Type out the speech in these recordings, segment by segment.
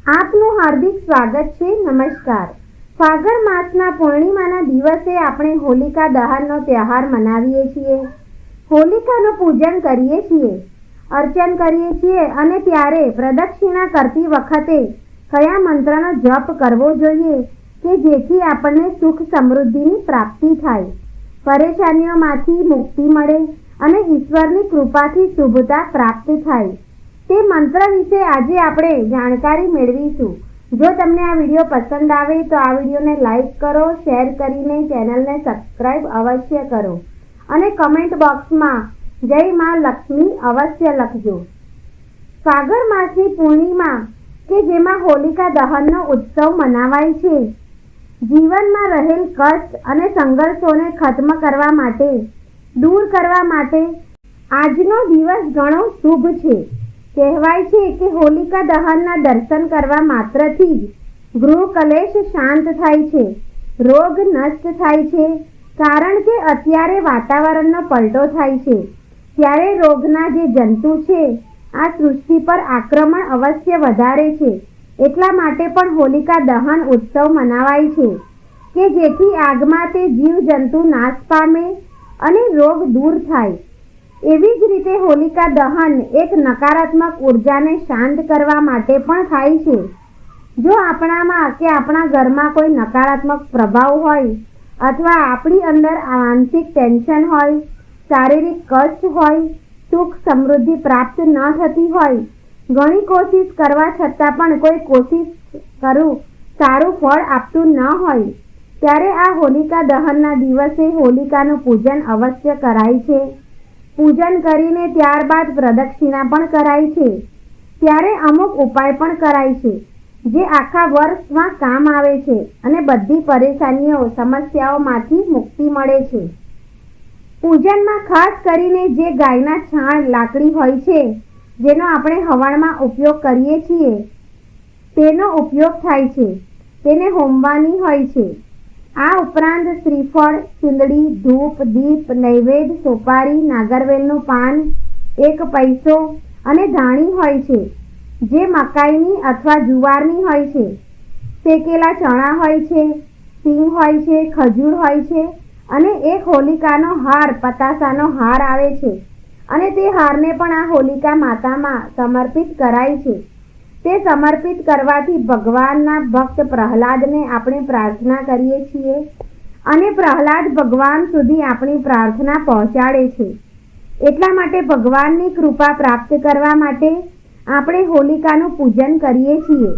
આપનું હાર્દિક સ્વાગત છે. નમસ્કાર. ફાગણ માસના પૂર્ણિમાના દિવસે આપણે હોલિકા દહનનો તહેવાર મનાવીએ છીએ. હોલિકાનું પૂજન કરીએ છીએ, અર્ચન કરીએ છીએ અને ત્યારે પ્રદક્ષિણા કરતી વખતે કયા મંત્રનો જપ કરવો જોઈએ કે જેથી આપણને સુખ સમૃદ્ધિની પ્રાપ્તિ થાય, પરેશાનીઓમાંથી મુક્તિ મળે અને ઈશ્વરની કૃપાથી શુભતા પ્રાપ્ત થાય, તે મંત્ર વિશે આજે આપણે જાણકારી મેળવીશું. જો તમને આ વિડીયો પસંદ આવે તો આ વિડીયોને લાઈક કરો, શેર કરીને ચેનલને સબસ્ક્રાઈબ અવશ્ય કરો અને કમેન્ટ બોક્સમાં જય માં લક્ષ્મી અવશ્ય લખજો. ફાગણ માસની પૂર્ણિમા કે જેમાં હોલિકા દહનનો ઉત્સવ મનાવાય છે, જીવનમાં રહેલ કષ્ટ અને સંઘર્ષોને ખત્મ કરવા માટે, દૂર કરવા માટે આજનો દિવસ ઘણો શુભ છે. કહેવાય છે કે હોલિકા દહનના દર્શન કરવા માત્રથી જ ગૃહ કલેશ શાંત થાય છે, રોગ નષ્ટ થાય છે. કારણ કે અત્યારે વાતાવરણનો પલટો થાય છે ત્યારે રોગના જે જંતુ છે આ સૃષ્ટિ પર આક્રમણ અવશ્ય વધારે છે. એટલા માટે પણ હોલિકા દહન ઉત્સવ મનાવાય છે કે જેથી આગમાં તે જીવજંતુ નાશ પામે અને રોગ દૂર થાય. એવી જ રીતે હોલિકા દહન એક નકારાત્મક ઉર્જાને શાંત કરવા માટે પણ થાય છે. જો આપણામાં કે આપણા ઘરમાં કોઈ નકારાત્મક પ્રભાવ હોય અથવા આપણી અંદર માનસિક ટેન્શન હોય, શારીરિક કષ્ટ હોય, સુખ સમૃદ્ધિ પ્રાપ્ત ન થતી હોય, ઘણી કોશિશ કરવા છતાં પણ કોઈ કોશિશ કરું સારું ફળ આપતું ન હોય, ત્યારે આ હોલિકા દહનના દિવસે હોલિકાનું પૂજન અવશ્ય કરાય છે. પૂજન કરીને ત્યારબાદ પ્રદક્ષિણા પણ કરાય છે. ત્યારે અમુક ઉપાય પણ કરાય છે જે આખા વર્ષમાં કામ આવે છે અને બધી પરેશાનીઓ, સમસ્યાઓમાંથી મુક્તિ મળે છે. પૂજનમાં ખાસ કરીને જે ગાયના છાણ, લાકડી હોય છે જેનો આપણે હવનમાં ઉપયોગ કરીએ છીએ તેનો ઉપયોગ થાય છે. તેને હોમવાની હોય છે. આ ઉપરાંત શ્રીફળ, ચુંદડી, ધૂપ, દીપ, નૈવેદ્ય, સોપારી, નાગરવેલનું પાન, 1 પૈસો અને ધાણી હોય છે જે મકાઈની અથવા જુવારની હોય છે. શેકેલા ચણા હોય છે, સિંગ હોય છે, ખજૂર હોય છે અને એક હોલિકાનો હાર, પતાસાનો હાર આવે છે અને તે હારને પણ આ હોલિકા માતામાં સમર્પિત કરાય છે. તે સમર્પિત કરવાથી ભગવાનના ભક્ત પ્રહલાદને આપણે પ્રાર્થના કરીએ છીએ અને પ્રહલાદ ભગવાન સુધી આપણી પ્રાર્થના પહોંચાડે છે. એટલા માટે ભગવાનની કૃપા પ્રાપ્ત કરવા માટે આપણે હોલિકાનું પૂજન કરીએ છીએ,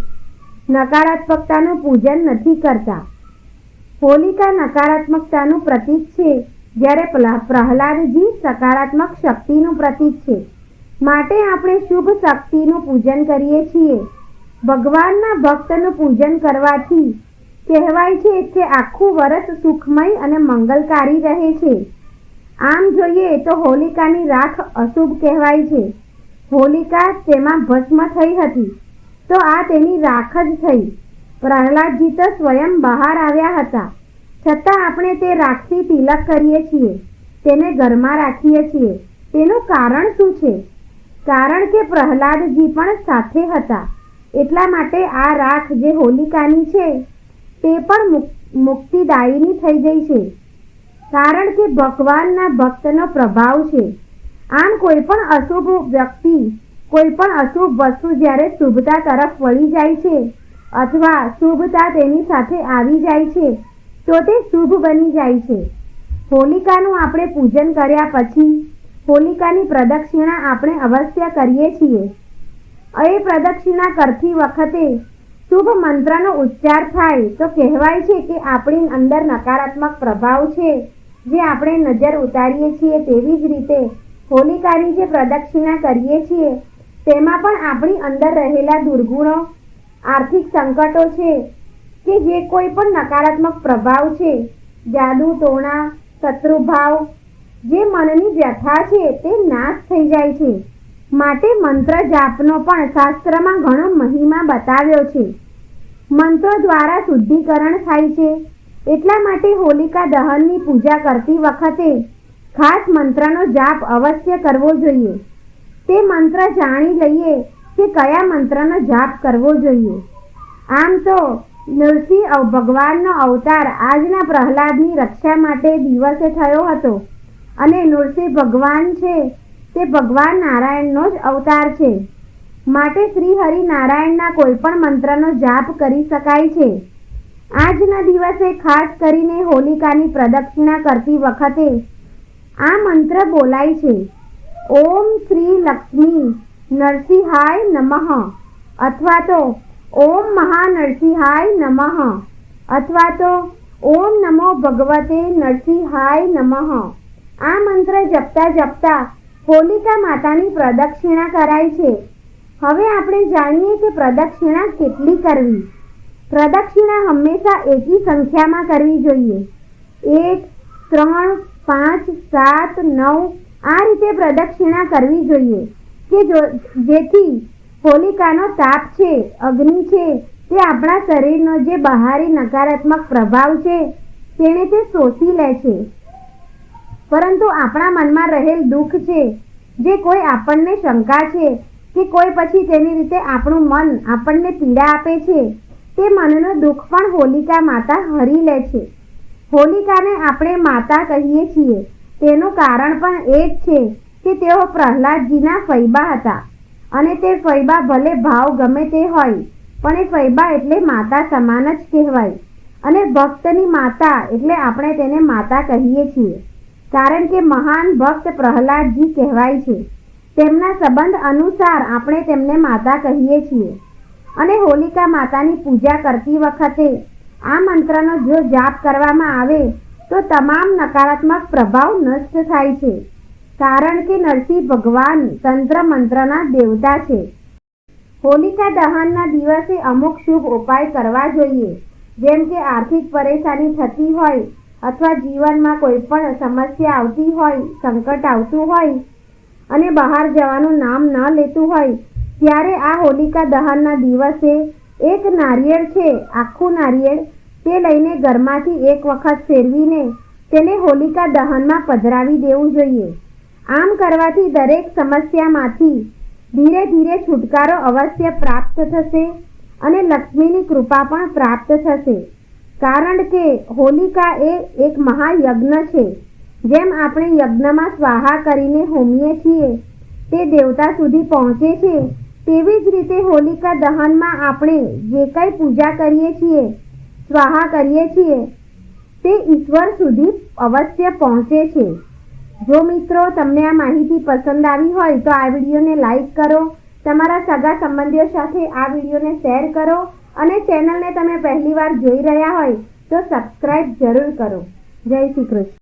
નકારાત્મકતાનું પૂજન નથી કરતા. હોલિકા નકારાત્મકતાનું પ્રતીક છે જ્યારે પ્રહલાદજી સકારાત્મક શક્તિનું પ્રતીક છે. માટે આપણે શુભ શક્તિનું પૂજન કરીએ છીએ. ભગવાનના ભક્તનું પૂજન કરવાથી કહેવાય છે કે આખું વર્ષ સુખમય અને મંગલકારી રહે છે. આમ જોઈએ તો હોલિકાની રાખ અશુભ કહેવાય છે. હોલિકા તેમાં ભસ્મ થઈ હતી તો આ તેની રાખ જ થઈ. પ્રહલાદજી તો સ્વયં બહાર આવ્યા હતા, છતાં આપણે તે રાખથી તિલક કરીએ છીએ, તેને ઘરમાં રાખીએ છીએ. તેનું કારણ શું છે? કારણ કે પ્રહલાદજી પણ સાથે હતા. એટલા માટે આ રાખ જે હોલિકાની છે તે પણ મુક્તિદાયીની થઈ ગઈ છે. કારણ કે ભગવાનના ભક્તનો પ્રભાવ છે. આમ કોઈ પણ અશુભ વ્યક્તિ, કોઈ પણ અશુભ વસ્તુ જ્યારે શુભતા તરફ વળી જાય છે અથવા શુભતા તેની સાથે આવી જાય છે તો તે શુભ બની જાય છે. હોલિકાનું આપણે પૂજન કર્યા પછી હોલિકાની પ્રદક્ષિણા આપણે અવશ્ય કરીએ છીએ. એ પ્રદક્ષિણા કરતી વખતે શુભ મંત્રનો ઉચ્ચાર થાય તો કહેવાય છે કે આપણી અંદર નકારાત્મક પ્રભાવ છે જે આપણે નજર ઉતારીએ છીએ. તેવી જ રીતે હોલિકાની જે પ્રદક્ષિણા કરીએ છીએ તેમાં પણ આપણી અંદર રહેલા દુર્ગુણો, આર્થિક સંકટો છે કે જે કોઈ પણ નકારાત્મક પ્રભાવ છે, જાદુ ટોણા, શત્રુભાવ, જે મનની વ્યથા છે તે નાશ થઈ જાય છે. માટે મંત્ર જાપનો પણ શાસ્ત્રમાં ઘણો મહિમા બતાવ્યો છે. મંત્રો દ્વારા શુદ્ધિકરણ થાય છે. એટલા માટે હોલિકા દહનની પૂજા કરતી વખતે ખાસ મંત્રનો જાપ અવશ્ય કરવો જોઈએ. તે મંત્ર જાણી લઈએ કે કયા મંત્રનો જાપ કરવો જોઈએ. આમ તો નરસિંહ ભગવાનનો અવતાર આજના પ્રહલાદની રક્ષા માટે દિવસે થયો હતો અને નરસિંહ ભગવાન છે તે ભગવાન નારાયણનો જ અવતાર છે. માટે શ્રી હરિ નારાયણના કોઈ પણ મંત્રનો જાપ કરી શકાય છે. આજના દિવસે ખાસ કરીને હોલિકાની પ્રદક્ષિણા કરતી વખતે આ મંત્ર બોલાય છે. ઓમ શ્રી લક્ષ્મી નરસિંહાય નમઃ અથવા તો ઓમ મહાનરસિંહાય નમઃ અથવા તો ઓમ નમો ભગવતે નરસિંહાય નમઃ. આ મંત્ર જપતા જપતા હોલિકા માતાની પ્રદક્ષિણા કરાય છે. હવે આપણે જાણીએ કે પ્રદક્ષિણા કેટલી કરવી. પ્રદક્ષિણા હંમેશા એકી સંખ્યામાં કરવી જોઈએ. 1, 3, 5, 7, 9 આ રીતે પ્રદક્ષિણા કરવી જોઈએ કે જેથી હોલિકાનો તાપ છે, અગ્નિ છે, તે આપણા શરીરનો જે બહારી નકારાત્મક પ્રભાવ છે તેને તે શોષી લે છે. પરંતુ આપણા મનમાં રહેલ દુઃખ છે, જે કોઈ આપણને શંકા છે કે કોઈ પછી તેની રીતે આપણું મન આપણને પીડા આપે છે, તે મનનું દુઃખ પણ હોલિકા માતા હરી લે છે. હોલિકાને આપણે માતા કહીએ છીએ તેનું કારણ પણ એ જ છે કે તેઓ પ્રહલાદજીના ફૈબા હતા અને તે ફૈબા ભલે ભાવ ગમે તે હોય પણ એ ફૈબા એટલે માતા સમાન જ કહેવાય. અને ભક્તની માતા એટલે આપણે તેને માતા કહીએ છીએ કારણ કે મહાન ભક્ત પ્રહલાદજી કહેવાય છે. તેમના સંબંધ અનુસાર આપણે તેમને માતા કહીએ છીએ. અને હોલિકા માતાની પૂજા કરતી વખતે આ મંત્રનો જો જાપ કરવામાં આવે તો તમામ નકારાત્મક પ્રભાવ નષ્ટ થાય છે કારણ કે નરસિંહ ભગવાન તંત્ર મંત્રના દેવતા છે. હોલિકા દહનના દિવસે અમુક શુભ ઉપાય કરવા જોઈએ, જેમ કે આર્થિક પરેશાની થતી હોય અથવા જીવનમાં કોઈ પણ સમસ્યા આવતી હોય, સંકટ આવતું હોય અને બહાર જવાનું નામ ન લેતું હોય ત્યારે આ હોલિકા દહનના દિવસે એક નારિયેળ છે, આખું નારિયેળ, તે લઈને ઘરમાંથી એક વખત ફેરવીને તેને હોલિકા દહનમાં પધરાવી દેવું જોઈએ. આમ કરવાથી દરેક સમસ્યામાંથી ધીરે ધીરે છુટકારો અવશ્ય પ્રાપ્ત થશે અને લક્ષ્મીની કૃપા પણ પ્રાપ્ત થશે. કારણ કે હોલિકા એ એક મહાયજ્ઞ છે. જેમ આપણે યજ્ઞમાં સ્વાહા કરીને હોમીએ છીએ તે દેવતા સુધી પહોંચે છે, તેવી જ રીતે હોલિકા દહનમાં આપણે જે કંઈ પૂજા કરીએ છીએ, સ્વાહા કરીએ છીએ, તે ઈશ્વર સુધી અવશ્ય પહોંચે છે. જો મિત્રો તમને આ માહિતી પસંદ આવી હોય તો આ વિડીયોને લાઈક કરો, તમારા સગા સંબંધીઓ સાથે આ વિડીયોને શેર કરો અને ચેનલને તમે પહેલીવાર જોઈ રહ્યા હોય તો સબસ્ક્રાઇબ જરૂર કરો. જય શ્રી કૃષ્ણ.